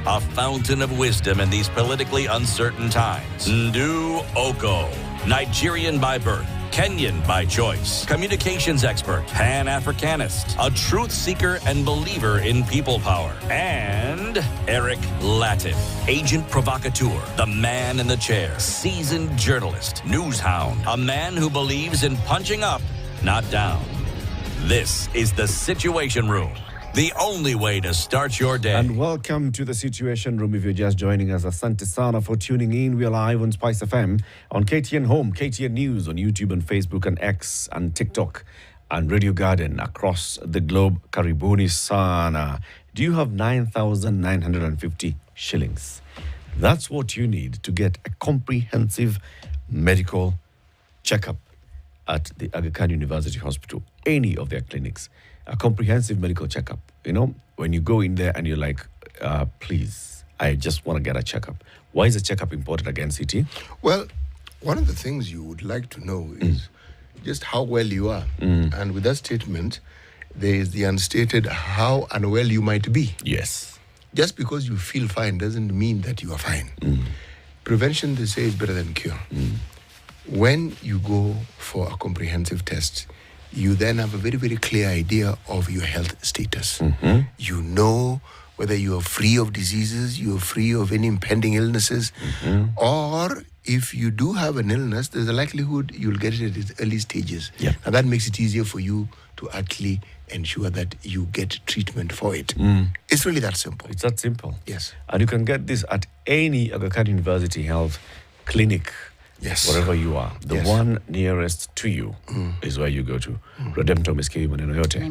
a fountain of wisdom in these politically uncertain times. Ndu Oko, Nigerian by birth, Kenyan by choice, communications expert, Pan-Africanist, a truth seeker and believer in people power, and Eric Latin, agent provocateur, the man in the chair, seasoned journalist, news hound, a man who believes in punching up, not down. This is the Situation Room, the only way to start your day. And welcome to the Situation Room. If you're just joining us, asante sana for tuning in. We are live on Spice FM, on KTN Home, KTN News, on YouTube and Facebook and X and TikTok and Radio Garden across the globe. Karibuni sana. Do you have 9,950 shillings? That's what you need to get a comprehensive medical checkup at the Aga Khan University Hospital, any of their clinics. A comprehensive medical checkup. You know, when you go in there and you're like, please, I just want to get a checkup. Why is a checkup important again, CT? Well, one of the things you would like to know is just how well you are. And with that statement, there is the unstated how unwell you might be. Yes. Just because you feel fine doesn't mean that you are fine. Prevention, they say, is better than cure. When you go for a comprehensive test, you then have a very, very clear idea of your health status. You know whether you are free of diseases, you are free of any impending illnesses, or if you do have an illness, there's a likelihood you'll get it at its early stages. Yep. And that makes it easier for you to actually ensure that you get treatment for it. It's really that simple. It's that simple. Yes. And you can get this at any Aga Khan University Health clinic. Yes. Wherever you are. The one nearest to you is where you go to. Redemptor Miski maneno yote.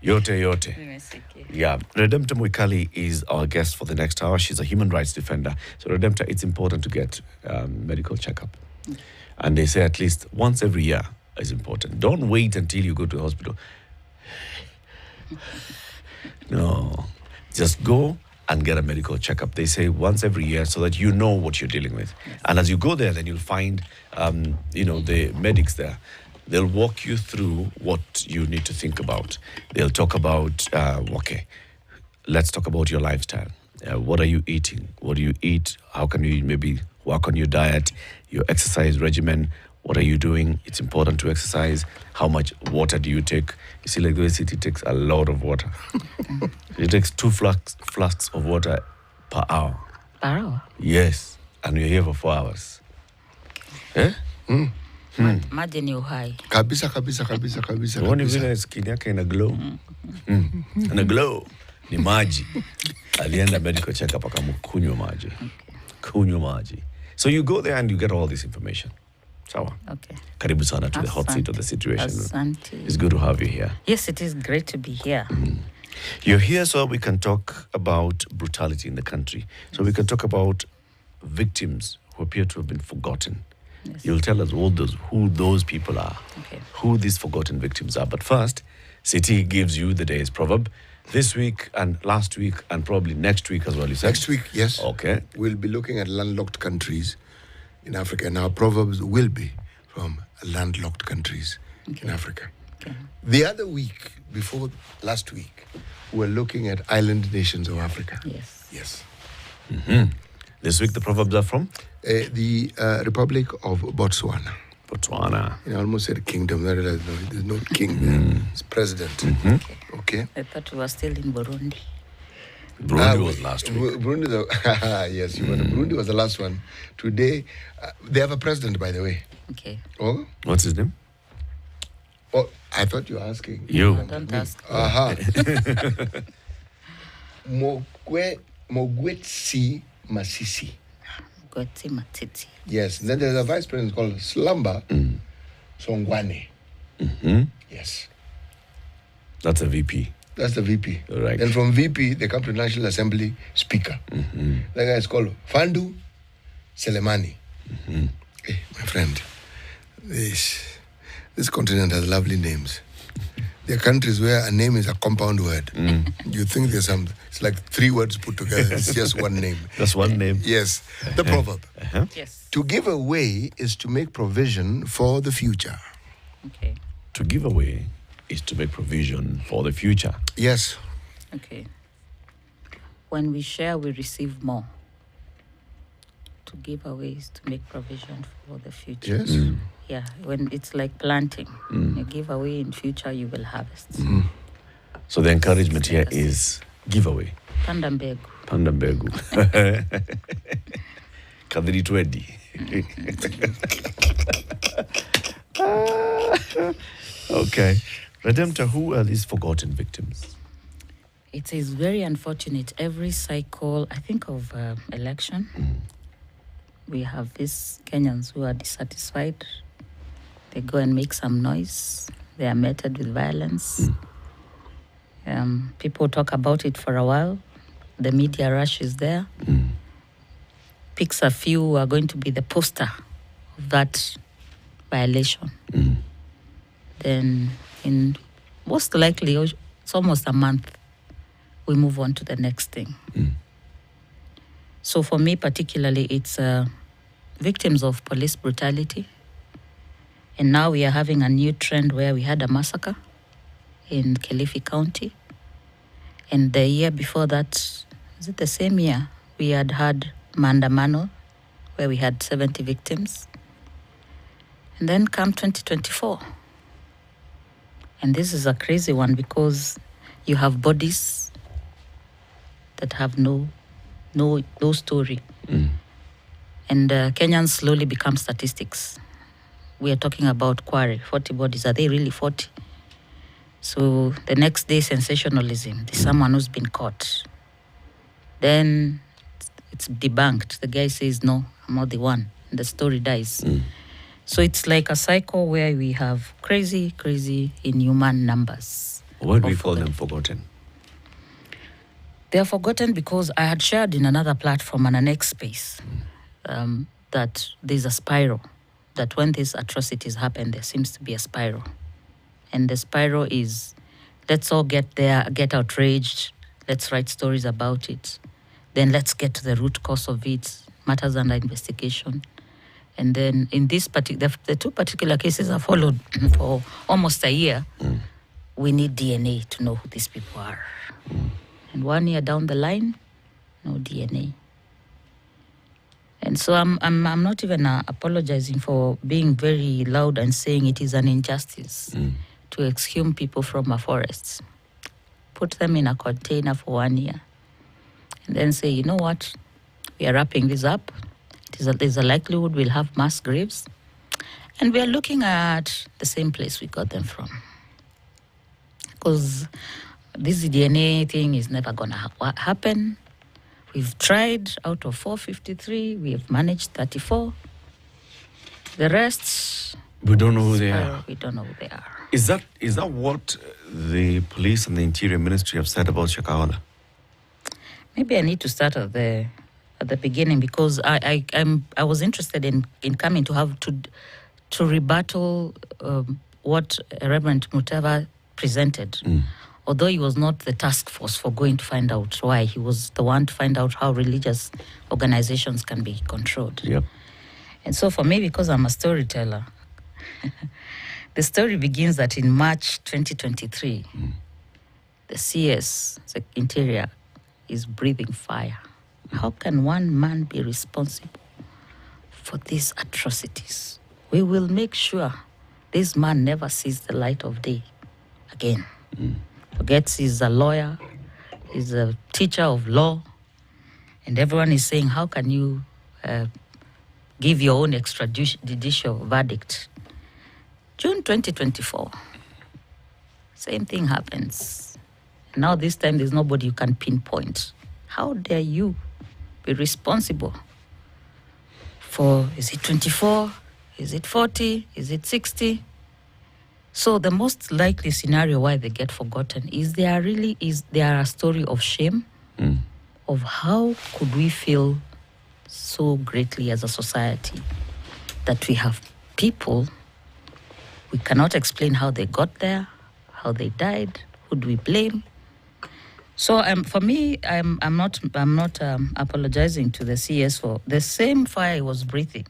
Yote. Yeah. Redemptor Mwikali is our guest for the next hour. She's a human rights defender. So Redemptor, it's important to get medical checkup. And they say at least once every year is important. Don't wait until you go to the hospital. No. Just go and get a medical checkup. They say once every year so that you know what you're dealing with. Yes. And as you go there, then you'll find, the medics there. They'll walk you through what you need to think about. They'll talk about, let's talk about your lifestyle. What are you eating? What do you eat? How can you maybe work on your diet, your exercise regimen? What are you doing? It's important to exercise. How much water do you take? You see, like the way City takes a lot of water. It takes 2 flasks of water per hour. Per hour? Yes. And we're here for 4 hours. Eh? Maji ni uhai. Kabisa. Uone vile skin yake ina glow. Ina glow. Ni maji. Alienda medical check-up akamukunywa maji. Kunywa maji. So you go there and you get all this information. Sawa. Okay. Karibu sana to the hot seat of the Situation. Asante. It's good to have you here. Yes, it is great to be here. You're here so we can talk about brutality in the country. So we can talk about victims who appear to have been forgotten. Yes. You'll tell us who those people are, who these forgotten victims are. But first, City gives you the day's proverb. This week and last week and probably next week as well, you said? Next week, yes. Okay. We'll be looking at landlocked countries in Africa, and our proverbs will be from landlocked countries in Africa. Okay. The other week, before last week, we're looking at island nations of Africa. Yes. This week the proverbs are from? The Republic of Botswana. Botswana. I almost said kingdom. There's no king there. It's president. Okay. I thought we were still in Burundi. Burundi was last week. Burundi, yes, you were. Burundi was the last one. Today, they have a president, by the way. Okay. Oh? What's his name? Oh, I thought you were asking. You. No, don't ask. Mogwetsi Masisi. Mogwetsi Matiti. Yes. Then there's a vice president called Slamba Songwane. Yes. That's a VP. That's the VP. Right. Then from VP, they come to National Assembly Speaker. That guy is called Fandu Selemani. Hey, my friend, this continent has lovely names. There are countries where a name is a compound word. You think there's it's like 3 words put together. It's just one name. That's one name. Yes. The proverb. Yes. To give away is to make provision for the future. Okay. To give away is to make provision for the future. Yes. Okay. when we share, we receive more. To give away is to make provision for the future. Yes. Yeah, when it's like planting. You give away, in future you will harvest. So the encouragement here is giveaway. Panda mbegu. Panda mbegu. Kadiri twedi. Okay. Redemptor, who are these forgotten victims? It is very unfortunate. Every cycle, I think of election, we have these Kenyans who are dissatisfied. They go and make some noise. They are meted with violence. People talk about it for a while. The media rush is there. Picks a few who are going to be the poster of that violation. Then, in most likely, it's almost a month, we move on to the next thing. So for me particularly, it's victims of police brutality. And now we are having a new trend where we had a massacre in Kilifi County. And the year before that, is it the same year, we had Maandamano, where we had 70 victims. And then come 2024. And this is a crazy one because you have bodies that have no story. And Kenyans slowly become statistics. We are talking about quarry, 40 bodies. Are they really 40? So the next day, sensationalism. There's someone who's been caught. Then it's debunked. The guy says, no, I'm not the one. And the story dies. So it's like a cycle where we have crazy, inhuman numbers. Why do we call them forgotten? They are forgotten because I had shared in another platform and an X space that there's a spiral, that when these atrocities happen, there seems to be a spiral. And the spiral is, let's all get there, get outraged, let's write stories about it. Then let's get to the root cause of it, matters under investigation. And then in this particular, the two particular cases are followed for almost a year. We need DNA to know who these people are. And 1 year down the line, no DNA. And so I'm not even apologizing for being very loud and saying it is an injustice to exhume people from our forests, put them in a container for 1 year, and then say, you know what, we are wrapping this up. There's a likelihood we'll have mass graves, and we are looking at the same place we got them from. Because this DNA thing is never going to happen. We've tried out of 453, we have managed 34. The rest, we don't know who they are. We don't know who they are. Is that what the police and the Interior Ministry have said about Shakahola? Maybe I need to start at the beginning because I was interested in coming to have to rebuttal what Reverend Mutava presented. Although he was not the task force for going to find out why, he was the one to find out how religious organizations can be controlled. Yep. And so for me, because I'm a storyteller, the story begins that in March 2023, the CS, the Interior, is breathing fire. How can one man be responsible for these atrocities? We will make sure this man never sees the light of day again. Forgets he's a lawyer, he's a teacher of law, and everyone is saying, how can you give your own extrajudicial verdict? June 2024, same thing happens. Now this time there's nobody you can pinpoint. How dare you be responsible for, is it 24, is it 40, is it 60? So the most likely scenario why they get forgotten is they are a story of shame, of how could we feel so greatly as a society that we have people, we cannot explain how they got there, how they died, who do we blame? So for me, I'm not apologizing to the CS for the same fire he was breathing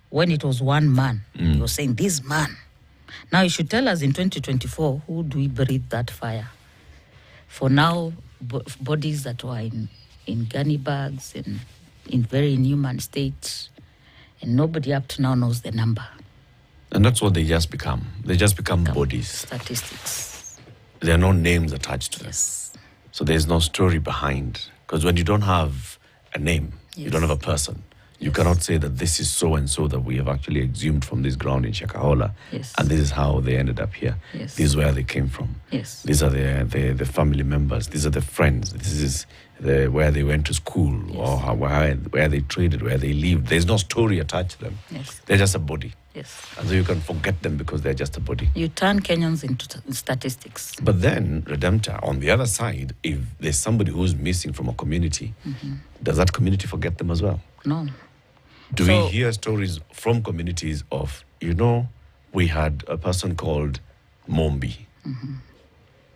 when it was one man. He was saying, this man. Now you should tell us in 2024, who do we breathe that fire? For now, bodies that were in gunny bags, in very inhuman states, and nobody up to now knows the number. And that's what they just become. They just become bodies. Statistics. There are no names attached to them. Yes. So there's no story behind. Because when you don't have a name, you don't have a person, you cannot say that this is so-and-so that we have actually exhumed from this ground in Shakahola. Yes. And this is how they ended up here. Yes. This is where they came from. Yes. These are the family members. These are the friends. This is where they went to school or where they traded, where they lived. There's no story attached to them. Yes. They're just a body. Yes. And so you can forget them because they're just a body. You turn Kenyans into statistics. But then, Redemptor, on the other side, if there's somebody who's missing from a community, does that community forget them as well? No. Do we hear stories from communities of, we had a person called Mombi.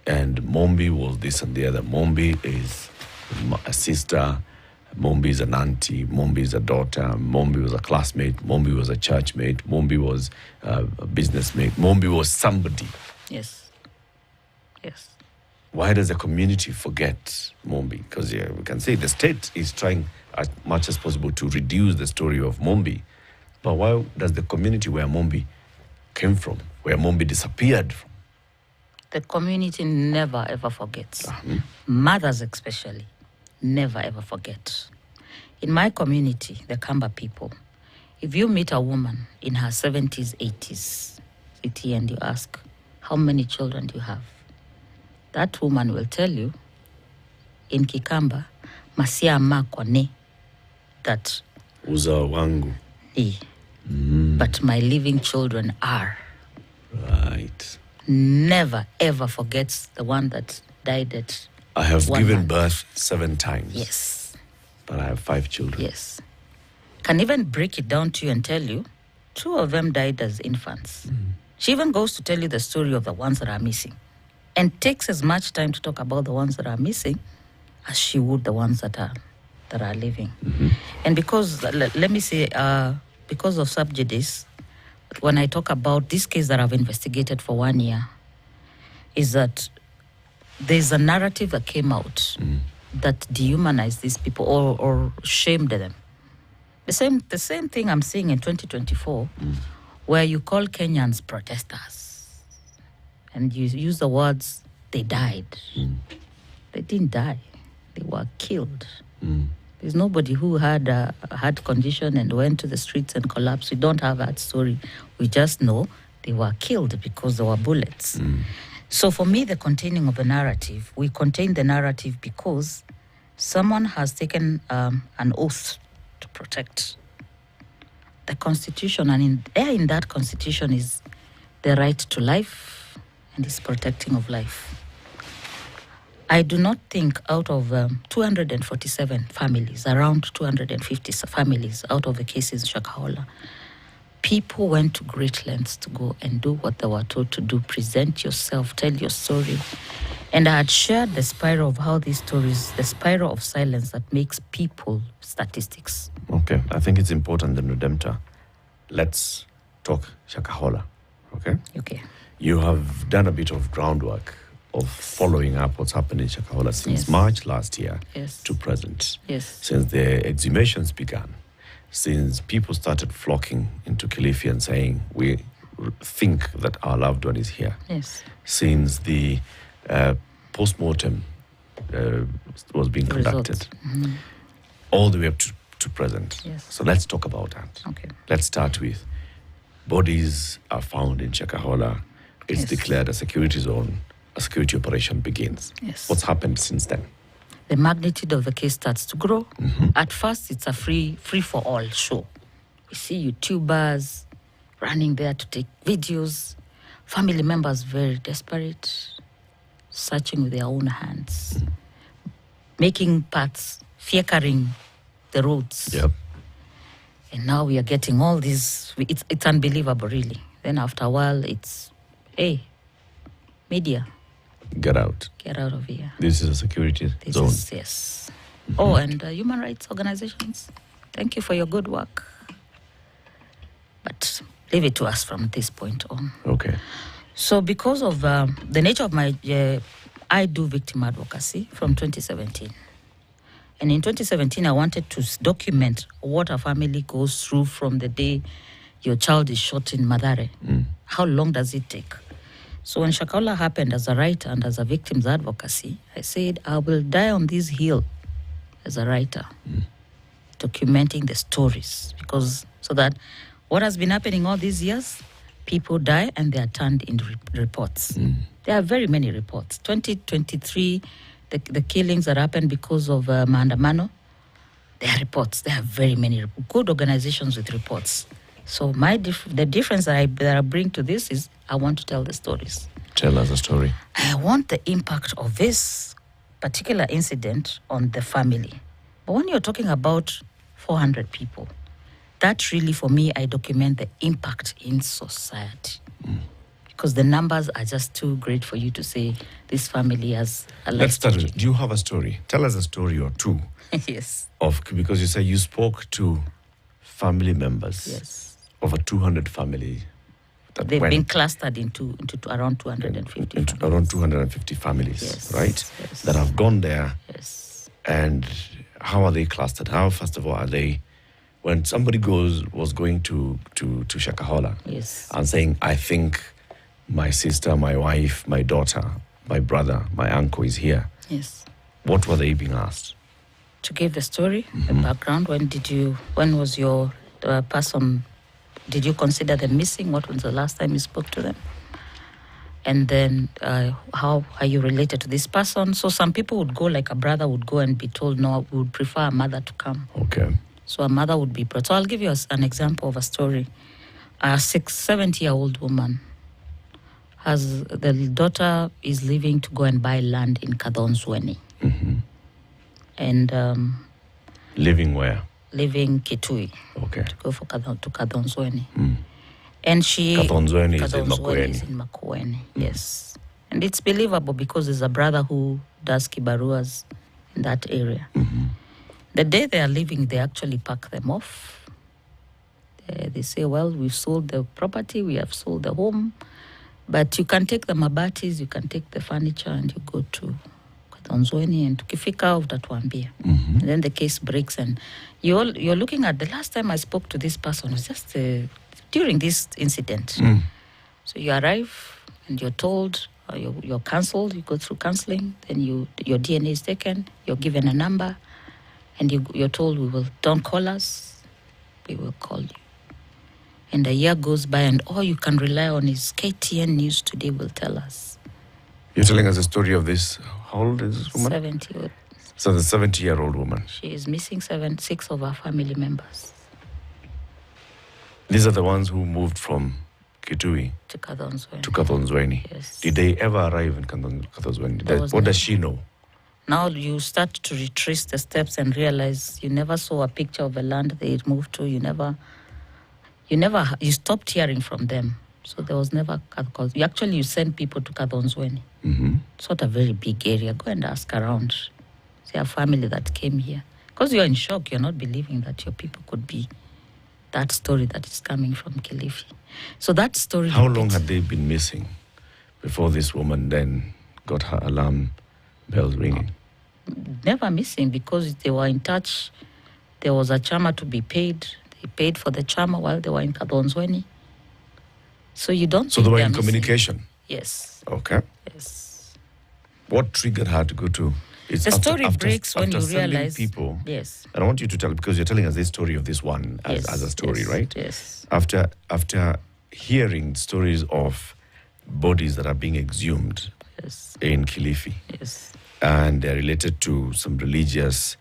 And Mombi was this and the other. Mombi is a sister. Mombi is an auntie. Mombi is a daughter. Mombi was a classmate. Mombi was a churchmate. Mombi was a businessmate. Mombi was somebody. Yes. Yes. Why does the community forget Mombi? Because we can say the state is trying as much as possible to reduce the story of Mombi. But why does the community where Mombi came from, where Mombi disappeared from? The community never ever forgets. Mothers especially never ever forget. In my community, the Kamba people, if you meet a woman in her 70s, 80s, and you ask, how many children do you have? That woman will tell you, in Kikamba, masia makwane, that Uza wangu. But my living children are. Right. Never ever forgets the one that died at I have 1 given month. birth 7 times. Yes. But I have 5 children. Yes. Can even break it down to you and tell you 2 of them died as infants. She even goes to tell you the story of the ones that are missing and takes as much time to talk about the ones that are missing as she would the ones that are living. And because, let me say, because of subjudice, when I talk about this case that I've investigated for 1 year, is that there's a narrative that came out that dehumanized these people or shamed them. The same thing I'm seeing in 2024, where you call Kenyans protesters, and you use the words, they died. They didn't die. They were killed. There's nobody who had a heart condition and went to the streets and collapsed. We don't have that story. We just know they were killed because there were bullets. So for me, the containing of the narrative, we contain the narrative because someone has taken an oath to protect the Constitution. And in that Constitution is the right to life and is protecting of life. I do not think out of 247 families, around 250 families out of the cases in Shakahola, people went to great lengths to go and do what they were told to do. Present yourself, tell your story. And I had shared the spiral of how these stories, the spiral of silence that makes people statistics. Okay, I think it's important then, Redemptor. Let's talk Shakahola, okay? Okay. You have done a bit of groundwork of following up what's happened in Shakahola since March last year to present. Yes. Since the exhumations began, since people started flocking into Kilifi and saying, we think that our loved one is here. Yes. Since the post-mortem was being conducted, all the way up to present. Yes. So let's talk about that. Okay. Let's start with bodies are found in Shakahola. It's declared a security zone. A security operation begins. Yes. What's happened since then? The magnitude of the case starts to grow. At first, it's a free-for-all show. You see YouTubers running there to take videos, family members very desperate, searching with their own hands, making paths, fiekering the roads. Yep. And now we are getting all these. It's unbelievable, really. Then after a while, it's, hey, media, Get out. get out of here. This is a security zone. Yes. Oh, and human rights organizations, thank you for your good work. But leave it to us from this point on. Okay. So because of the nature of my, I do victim advocacy from 2017. And in 2017, I wanted to document what a family goes through from the day your child is shot in Mathare. How long does it take? So when Shakahola happened, as a writer and as a victim's advocacy, I said, I will die on this hill as a writer, documenting the stories, because so that what has been happening all these years, people die and they are turned into reports. There are very many reports. 2023, the killings that happened because of Maandamano, there are reports. There are very many good organizations with reports. So the difference that I bring to this is I want to tell the stories. Tell us a story. I want the impact of this particular incident on the family. But when you're talking about 400 people, that really, for me, I document the impact in society. Because the numbers are just too great for you to say this family has a life. Let's start with, do you have a story? Tell us a story or two. Yes. Because you say you spoke to family members. Yes. Over 200 families. They've been clustered into around 250 families. Around 250 families, Yes, right? yes. That have gone there. Yes. And how are they clustered? How, first of all, are they... When somebody was going to Shakahola Yes. and saying, I think my sister, my wife, my daughter, my brother, my uncle is here. Yes. What were they being asked? To give the story, the background, when was your person, did you consider them missing? What was the last time you spoke to them? And then how are you related to this person? So some people would go, like a brother would go and be told, no, we would prefer a mother to come. Okay. So a mother would be brought. So I'll give you an example of a story. A 70-year-old woman, the daughter is leaving to go and buy land in Kadhonzweni. And Living where? living Kitui. Okay. To go to Kadhonzweni. And she... Kadhonzweni is in Kadhonzweni is Makueni. in Makueni, yes. And it's believable because there's a brother who does kibaruas in that area. The day they are leaving, they actually pack them off. They say, well, we've sold the property, we have sold the home, but you can take the mabatis, you can take the furniture, and you go to Kadhonzweni and tukifika utatuambia. And then the case breaks, and you're looking at, the last time I spoke to this person was just during this incident. So you arrive and you're told, you're cancelled, you go through counseling, then your DNA is taken, you're given a number, and you're told, don't call us, we will call you. And a year goes by, and all you can rely on is KTN News Today will tell us. You're telling us a story of this. How old is this woman? 70. So the 70-year-old woman. She is missing 6 of her family members. These are the ones who moved from Kitui To Kadhonzweni. to Kadhonzweni. Yes. Did they ever arrive in Kadhonzweni? There was What no- does she know? Now you start to retrace the steps and realize you never saw a picture of a land they moved to. You stopped hearing from them. So there was never, you send people to Kadhonzweni. It's not a very big area. Go and ask around. See a family that came here. Because you're in shock. You're not believing that your people could be that story that is coming from Kilifi. So that story... How long had they been missing before this woman then got her alarm bells ringing? Never missing, because they were in touch. There was a chama to be paid. They paid for the chama while they were in Kadhonzweni. So you don't... So they were in communication? Yes. Okay. Yes. What triggered her to go to... It's The story breaks when you sending realize... people, Yes. and I want you to tell, because you're telling us this story of this one as a story, yes, right? Yes. After hearing stories of bodies that are being exhumed Yes. in Kilifi, Yes. and they're related to some religious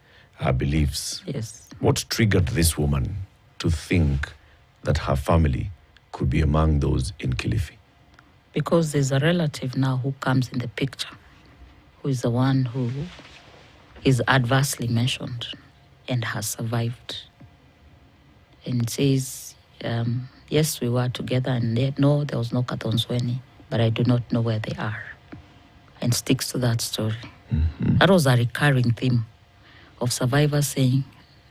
beliefs, Yes. what triggered this woman to think that her family could be among those in Kilifi? Because there's a relative now who comes in the picture, who is the one who is adversely mentioned and has survived. And says, yes, we were together, and no, there was no Kadhonzweni, but I do not know where they are. And sticks to that story. That was a recurring theme of survivors saying,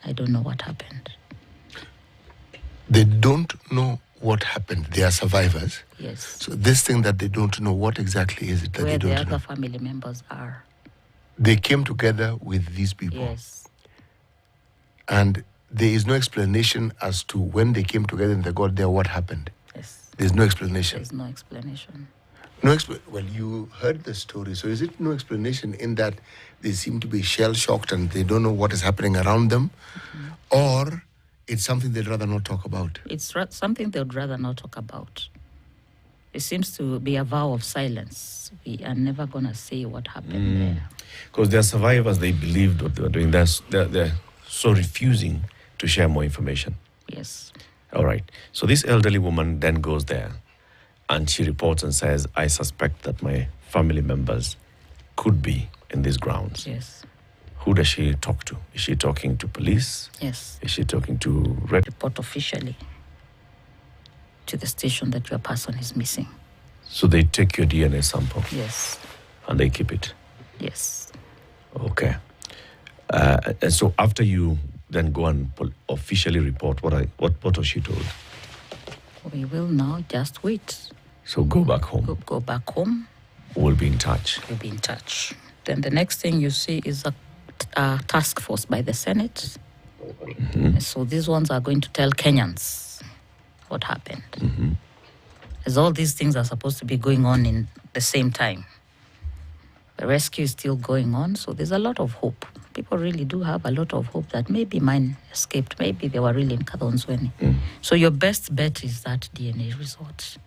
I don't know what happened. They don't know what happened. They are survivors. Yes. So this thing that they don't know, what exactly is it that Where they the don't other know? family members are. They came together with these people. Yes. And there is no explanation as to when they came together and they got there, what happened. Yes. There's no explanation. There's no explanation. Well, you heard the story. So is it no explanation in that they seem to be shell-shocked and they don't know what is happening around them? Or it's something they'd rather not talk about? It's something they would rather not talk about. It seems to be a vow of silence. We are never going to say what happened there. Because they're survivors, they believed what they were doing. They're so refusing to share more information. Yes. All right. So this elderly woman then goes there and she reports and says, I suspect that my family members could be in these grounds. Yes. Who does she talk to? Is she talking to police? Yes. Is she talking to Red? Report officially to the station that your person is missing. So they take your DNA sample Yes. and they keep it. Yes. Okay. And so after you then go and officially report, what was she told? We will now just wait. So go back home. Go back home. We'll be in touch. We'll be in touch. Then the next thing you see is a task force by the Senate. So these ones are going to tell Kenyans what happened. As all these things are supposed to be going on in the same time. The rescue is still going on, so there's a lot of hope. People really do have a lot of hope that maybe mine escaped, maybe they were really in Kadhonzweni. So your best bet is that DNA result.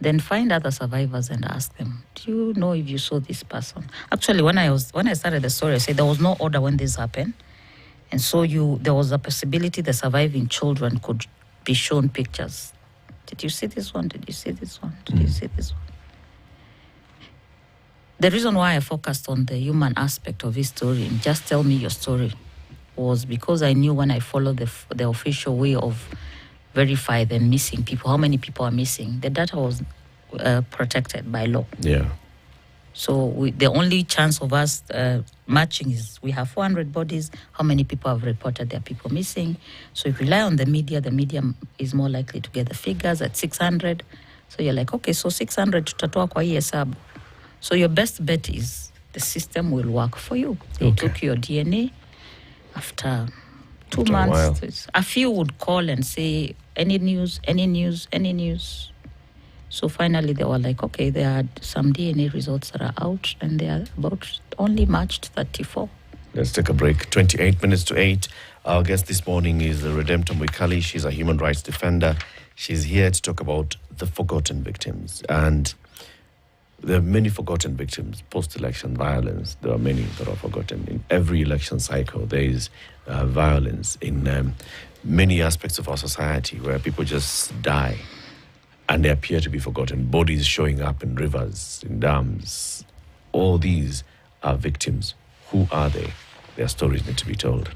Then find other survivors and ask them, do you know if you saw this person? Actually, when I started the story, I said there was no order when this happened. And so there was a possibility the surviving children could be shown pictures. Did you see this one? Did you see this one? Did you see this one? The reason why I focused on the human aspect of his story and just tell me your story was because I knew when I followed the official way of verify the missing people, how many people are missing, the data was protected by law. Yeah. So the only chance of us matching is we have 400 bodies. How many people have reported their people missing? So if you rely on the media is more likely to get the figures at 600. So you're like, okay, so 600 tutatoa kwa hii hesabu. So your best bet is the system will work for you. They took your DNA after 2 months. A few would call and say, any news, any news, any news. So finally they were like, okay, there are some DNA results that are out and they are about only matched 34. Let's take a break. 28 minutes to 8. Our guest this morning is Redemptor Mwikali. She's a human rights defender. She's here to talk about the forgotten victims. And there are many forgotten victims, post-election violence. There are many that are forgotten. In every election cycle, there is violence in many aspects of our society where people just die and they appear to be forgotten. Bodies showing up in rivers, in dams. All these are victims. Who are they? Their stories need to be told.